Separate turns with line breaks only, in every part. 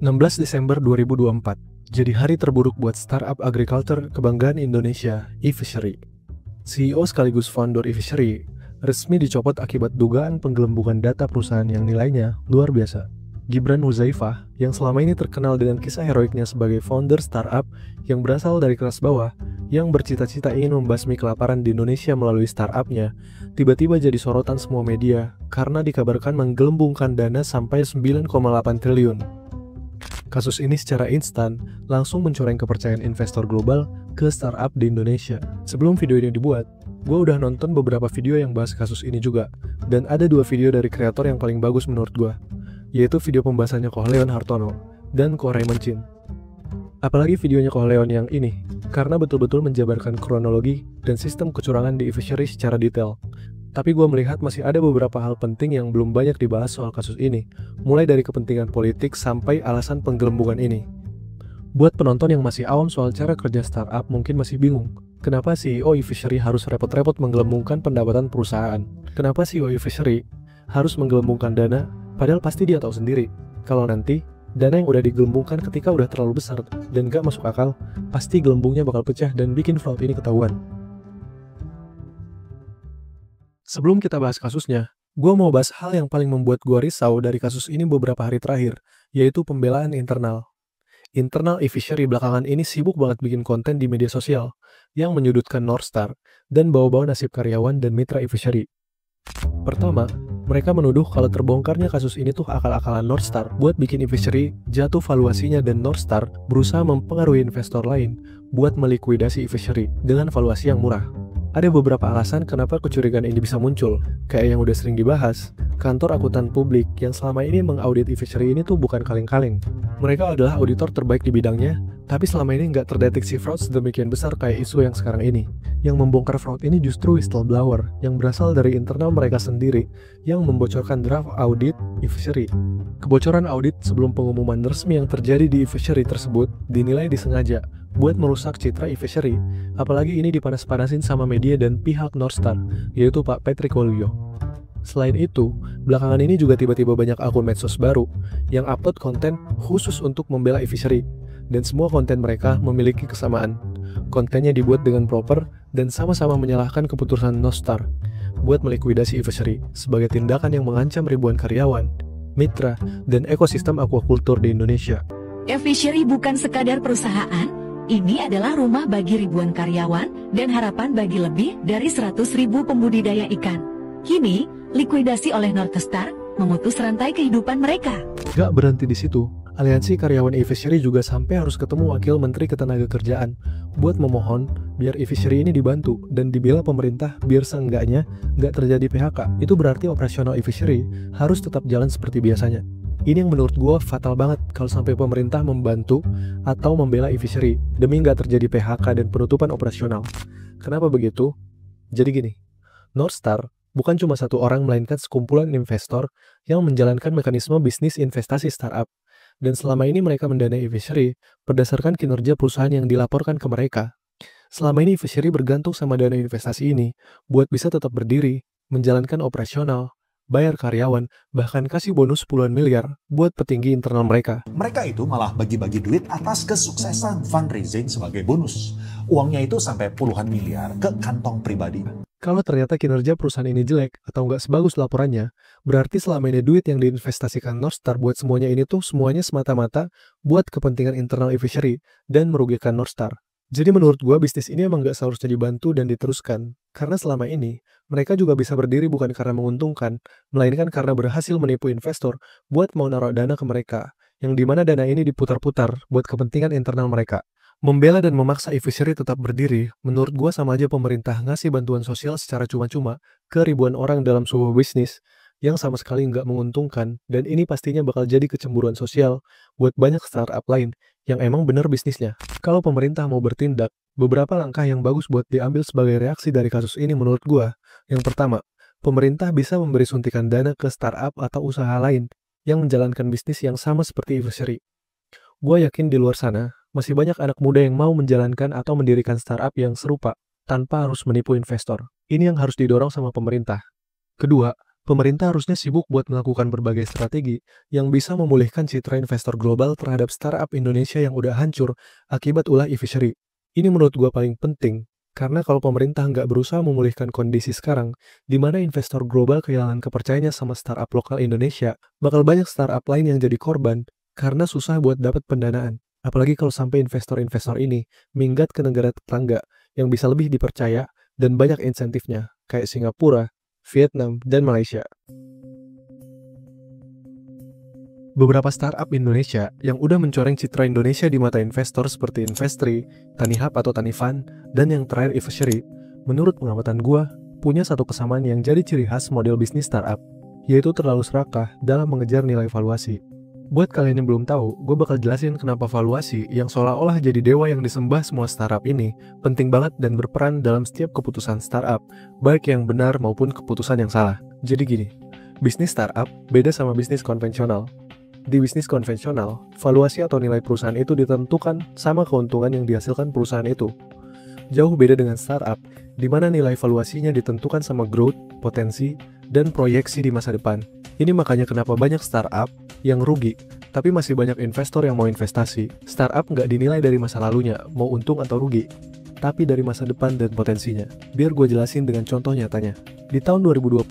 16 Desember 2024, jadi hari terburuk buat startup agriculture kebanggaan Indonesia, eFishery. CEO sekaligus founder eFishery resmi dicopot akibat dugaan penggelembungan data perusahaan yang nilainya luar biasa. Gibran Huzaifah, yang selama ini terkenal dengan kisah heroiknya sebagai founder startup yang berasal dari kelas bawah, yang bercita-cita ingin membasmi kelaparan di Indonesia melalui startupnya, tiba-tiba jadi sorotan semua media karena dikabarkan menggelembungkan dana sampai 9,8 triliun. Kasus ini secara instan langsung mencoreng kepercayaan investor global ke startup di Indonesia. Sebelum video ini dibuat, gue udah nonton beberapa video yang bahas kasus ini juga, dan ada 2 video dari kreator yang paling bagus menurut gue, yaitu video pembahasannya Koh Leon Hartono dan Koh Raymond Chin. Apalagi videonya Koh Leon yang ini, karena betul-betul menjabarkan kronologi dan sistem kecurangan di eFishery secara detail. Tapi gue melihat masih ada beberapa hal penting yang belum banyak dibahas soal kasus ini, mulai dari kepentingan politik sampai alasan penggelembungan ini. Buat penonton yang masih awam soal cara kerja startup mungkin masih bingung, kenapa CEO eFishery harus repot-repot menggelembungkan pendapatan perusahaan? Kenapa CEO eFishery harus menggelembungkan dana, padahal pasti dia tahu sendiri, kalau nanti dana yang udah digelembungkan ketika udah terlalu besar dan gak masuk akal, pasti gelembungnya bakal pecah dan bikin fraud ini ketahuan. Sebelum kita bahas kasusnya, gue mau bahas hal yang paling membuat gue risau dari kasus ini beberapa hari terakhir, yaitu pembelaan internal. Internal eFishery belakangan ini sibuk banget bikin konten di media sosial yang menyudutkan Northstar dan bawa-bawa nasib karyawan dan mitra eFishery. Pertama, mereka menuduh kalau terbongkarnya kasus ini tuh akal-akalan Northstar buat bikin eFishery jatuh valuasinya dan Northstar berusaha mempengaruhi investor lain buat melikuidasi eFishery dengan valuasi yang murah. Ada beberapa alasan kenapa kecurigaan ini bisa muncul, kayak yang udah sering dibahas, kantor akuntan publik yang selama ini mengaudit eFishery ini tuh bukan kaleng-kaleng. Mereka adalah auditor terbaik di bidangnya, tapi selama ini nggak terdeteksi fraud sedemikian besar kayak isu yang sekarang ini. Yang membongkar fraud ini justru whistleblower yang berasal dari internal mereka sendiri, yang membocorkan draft audit eFishery. Kebocoran audit sebelum pengumuman resmi yang terjadi di eFishery tersebut dinilai disengaja buat merusak citra eFishery, apalagi ini dipanas-panasin sama media dan pihak Northstar, yaitu Pak Patrick Waluyo. Selain itu, belakangan ini juga tiba-tiba banyak akun medsos baru yang upload konten khusus untuk membela eFishery, dan semua konten mereka memiliki kesamaan. Kontennya dibuat dengan proper dan sama-sama menyalahkan keputusan Northstar buat melikuidasi eFishery sebagai tindakan yang mengancam ribuan karyawan, mitra, dan ekosistem aquaculture di Indonesia.
eFishery bukan sekadar perusahaan, ini adalah rumah bagi ribuan karyawan dan harapan bagi lebih dari 100.000 pembudidaya ikan. Kini, likuidasi oleh Northstar memutus rantai kehidupan mereka.
Gak berhenti di situ, aliansi karyawan eFishery juga sampai harus ketemu Wakil Menteri Ketenagakerjaan buat memohon biar eFishery ini dibantu dan dibela pemerintah biar seenggaknya gak terjadi PHK. Itu berarti operasional eFishery harus tetap jalan seperti biasanya. Ini yang menurut gue fatal banget kalau sampai pemerintah membantu atau membela eFishery demi nggak terjadi PHK dan penutupan operasional. Kenapa begitu? Jadi gini, Northstar bukan cuma satu orang melainkan sekumpulan investor yang menjalankan mekanisme bisnis investasi startup. Dan selama ini mereka mendanai eFishery berdasarkan kinerja perusahaan yang dilaporkan ke mereka. Selama ini eFishery bergantung sama dana investasi ini buat bisa tetap berdiri, menjalankan operasional, bayar karyawan, bahkan kasih bonus puluhan miliar buat petinggi internal mereka.
Mereka itu malah bagi-bagi duit atas kesuksesan fundraising sebagai bonus. Uangnya itu sampai puluhan miliar ke kantong pribadi.
Kalau ternyata kinerja perusahaan ini jelek atau nggak sebagus laporannya, berarti selama ini duit yang diinvestasikan Northstar buat semuanya ini tuh semuanya semata-mata buat kepentingan internal eFishery dan merugikan Northstar. Jadi menurut gua bisnis ini emang nggak seharusnya dibantu dan diteruskan, karena selama ini mereka juga bisa berdiri bukan karena menguntungkan, melainkan karena berhasil menipu investor buat mau naruh dana ke mereka, yang dimana dana ini diputar-putar buat kepentingan internal mereka. Membela dan memaksa eFishery tetap berdiri, menurut gua sama aja pemerintah ngasih bantuan sosial secara cuma-cuma ke ribuan orang dalam sebuah bisnis yang sama sekali nggak menguntungkan, dan ini pastinya bakal jadi kecemburuan sosial buat banyak startup lain yang emang bener bisnisnya. Kalau pemerintah mau bertindak, beberapa langkah yang bagus buat diambil sebagai reaksi dari kasus ini menurut gua. Yang pertama, pemerintah bisa memberi suntikan dana ke startup atau usaha lain yang menjalankan bisnis yang sama seperti eFishery. Gua yakin di luar sana, masih banyak anak muda yang mau menjalankan atau mendirikan startup yang serupa, tanpa harus menipu investor. Ini yang harus didorong sama pemerintah. Kedua, Pemerintah harusnya sibuk buat melakukan berbagai strategi yang bisa memulihkan citra investor global terhadap startup Indonesia yang udah hancur akibat ulah e-fishery. Ini menurut gua paling penting, karena kalau pemerintah nggak berusaha memulihkan kondisi sekarang, di mana investor global kehilangan kepercayaannya sama startup lokal Indonesia, bakal banyak startup lain yang jadi korban karena susah buat dapat pendanaan. Apalagi kalau sampai investor-investor ini minggat ke negara tetangga yang bisa lebih dipercaya dan banyak insentifnya, kayak Singapura, Vietnam, dan Malaysia. Beberapa startup Indonesia yang udah mencoreng citra Indonesia di mata investor seperti Investri, Tanihub atau Tanifund, dan yang terakhir e-fishery, menurut pengamatan gua, punya satu kesamaan yang jadi ciri khas model bisnis startup, yaitu terlalu serakah dalam mengejar nilai valuasi. Buat kalian yang belum tahu, gue bakal jelasin kenapa valuasi yang seolah-olah jadi dewa yang disembah semua startup ini penting banget dan berperan dalam setiap keputusan startup, baik yang benar maupun keputusan yang salah. Jadi gini, bisnis startup beda sama bisnis konvensional. Di bisnis konvensional, valuasi atau nilai perusahaan itu ditentukan sama keuntungan yang dihasilkan perusahaan itu. Jauh beda dengan startup, di mana nilai valuasinya ditentukan sama growth, potensi, dan proyeksi di masa depan. Ini makanya kenapa banyak startup yang rugi, tapi masih banyak investor yang mau investasi. Startup nggak dinilai dari masa lalunya, mau untung atau rugi, tapi dari masa depan dan potensinya. Biar gue jelasin dengan contoh nyatanya. Di tahun 2020,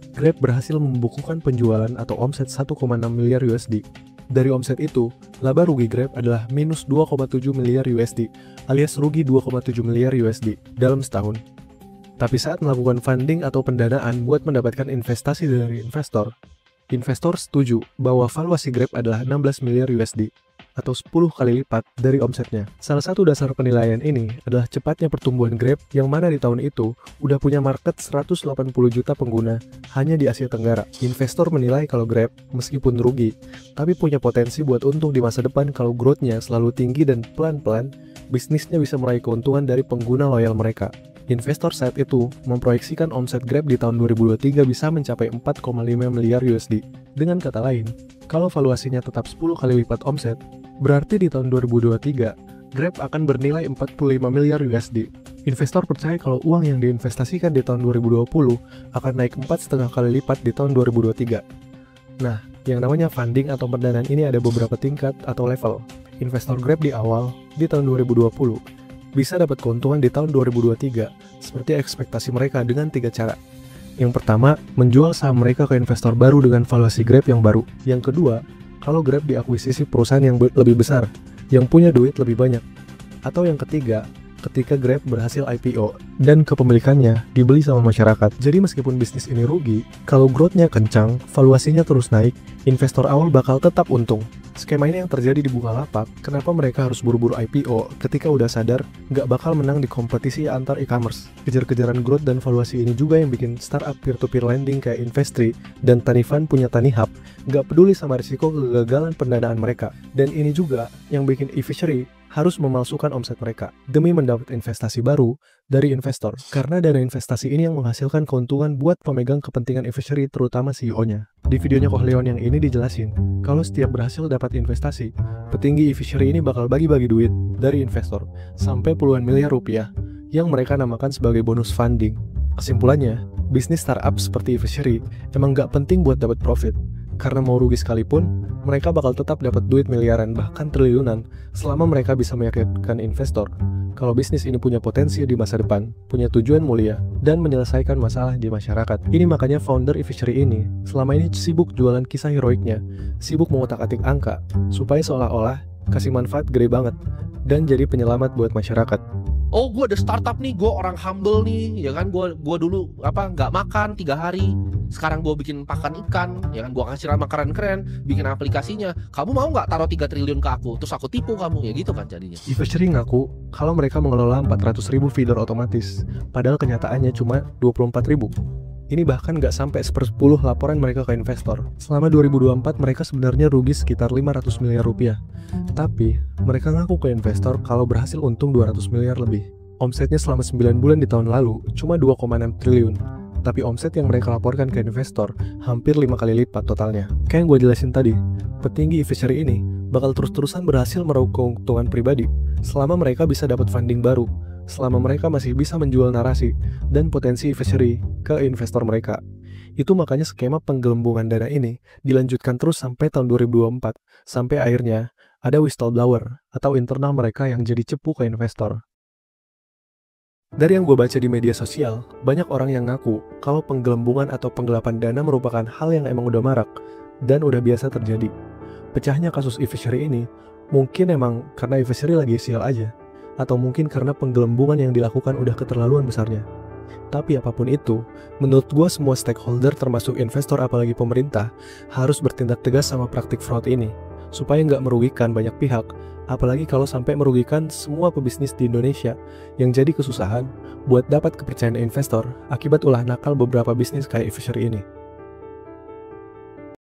Grab berhasil membukukan penjualan atau omset 1,6 miliar USD. Dari omset itu, laba rugi Grab adalah minus 2,7 miliar USD, alias rugi 2,7 miliar USD dalam setahun. Tapi saat melakukan funding atau pendanaan buat mendapatkan investasi dari investor setuju bahwa valuasi Grab adalah 16 miliar USD atau 10 kali lipat dari omsetnya. Salah satu dasar penilaian ini adalah cepatnya pertumbuhan Grab yang mana di tahun itu udah punya market 180 juta pengguna hanya di Asia Tenggara. Investor menilai kalau Grab meskipun rugi, tapi punya potensi buat untung di masa depan kalau growth-nya selalu tinggi dan pelan-pelan bisnisnya bisa meraih keuntungan dari pengguna loyal mereka. Investor saat itu memproyeksikan omset Grab di tahun 2023 bisa mencapai 4,5 miliar USD. Dengan kata lain, kalau valuasinya tetap 10 kali lipat omset, berarti di tahun 2023, Grab akan bernilai 45 miliar USD. Investor percaya kalau uang yang diinvestasikan di tahun 2020 akan naik 4,5 kali lipat di tahun 2023. Nah, yang namanya funding atau pendanaan ini ada beberapa tingkat atau level. Investor Grab di awal, di tahun 2020, bisa dapat keuntungan di tahun 2023 seperti ekspektasi mereka dengan 3 cara. Yang pertama, menjual saham mereka ke investor baru dengan valuasi Grab yang baru. Yang kedua, kalau Grab diakuisisi perusahaan yang lebih besar, yang punya duit lebih banyak. Atau yang ketiga, ketika Grab berhasil IPO dan kepemilikannya dibeli sama masyarakat. Jadi meskipun bisnis ini rugi, kalau growth-nya kencang, valuasinya terus naik, investor awal bakal tetap untung. Skema ini yang terjadi di Bukalapak, kenapa mereka harus buru-buru IPO ketika udah sadar nggak bakal menang di kompetisi antar e-commerce. Kejar-kejaran growth dan valuasi ini juga yang bikin startup peer-to-peer lending kayak Investri dan Tanifund punya Tanihub nggak peduli sama risiko kegagalan pendanaan mereka. Dan ini juga yang bikin e-fishery harus memalsukan omset mereka demi mendapat investasi baru dari investor. Karena dana investasi ini yang menghasilkan keuntungan buat pemegang kepentingan e-fishery terutama CEO-nya. Di videonya Kohleon yang ini dijelasin, kalau setiap berhasil dapat investasi, petinggi e-fishery ini bakal bagi-bagi duit dari investor sampai puluhan miliar rupiah yang mereka namakan sebagai bonus funding. Kesimpulannya, bisnis startup seperti e-fishery emang gak penting buat dapat profit. Karena mau rugi sekalipun, mereka bakal tetap dapat duit miliaran bahkan triliunan selama mereka bisa meyakinkan investor kalau bisnis ini punya potensi di masa depan, punya tujuan mulia, dan menyelesaikan masalah di masyarakat. Ini makanya founder e-fishery ini selama ini sibuk jualan kisah heroiknya, sibuk mengotak-atik angka, supaya seolah-olah kasih manfaat gede banget, dan jadi penyelamat buat masyarakat.
Oh, gue ada startup nih, gue orang humble nih, ya kan, gue dulu nggak makan 3 hari, sekarang gue bikin pakan ikan, ya kan, gue kasih makanan keren, bikin aplikasinya, kamu mau nggak taruh 3 triliun ke aku, terus aku tipu kamu, ya gitu kan jadinya.
E-fishery ngaku kalau mereka mengelola 400.000 feeder otomatis, padahal kenyataannya cuma 24.000. Ini bahkan nggak sampai 1/10 laporan mereka ke investor. Selama 2024 mereka sebenarnya rugi sekitar 500 miliar rupiah. Tapi, mereka ngaku ke investor kalau berhasil untung 200 miliar lebih. Omsetnya selama 9 bulan di tahun lalu cuma 2,6 triliun. Tapi omset yang mereka laporkan ke investor hampir 5 kali lipat totalnya. Kayak yang gue jelasin tadi, petinggi e-fishery ini bakal terus-terusan berhasil meraup keuntungan pribadi selama mereka bisa dapat funding baru, selama mereka masih bisa menjual narasi dan potensi e-fishery ke investor mereka. Itu makanya skema penggelembungan dana ini dilanjutkan terus sampai tahun 2024, sampai akhirnya ada whistleblower atau internal mereka yang jadi cepu ke investor. Dari yang gue baca di media sosial, banyak orang yang ngaku kalau penggelembungan atau penggelapan dana merupakan hal yang emang udah marak dan udah biasa terjadi. Pecahnya kasus e-fishery ini mungkin emang karena e-fishery lagi sial aja, atau mungkin karena penggelembungan yang dilakukan udah keterlaluan besarnya. Tapi apapun itu, menurut gue semua stakeholder termasuk investor apalagi pemerintah harus bertindak tegas sama praktik fraud ini, supaya nggak merugikan banyak pihak, apalagi kalau sampai merugikan semua pebisnis di Indonesia yang jadi kesusahan buat dapat kepercayaan investor akibat ulah nakal beberapa bisnis kayak e-fishery ini.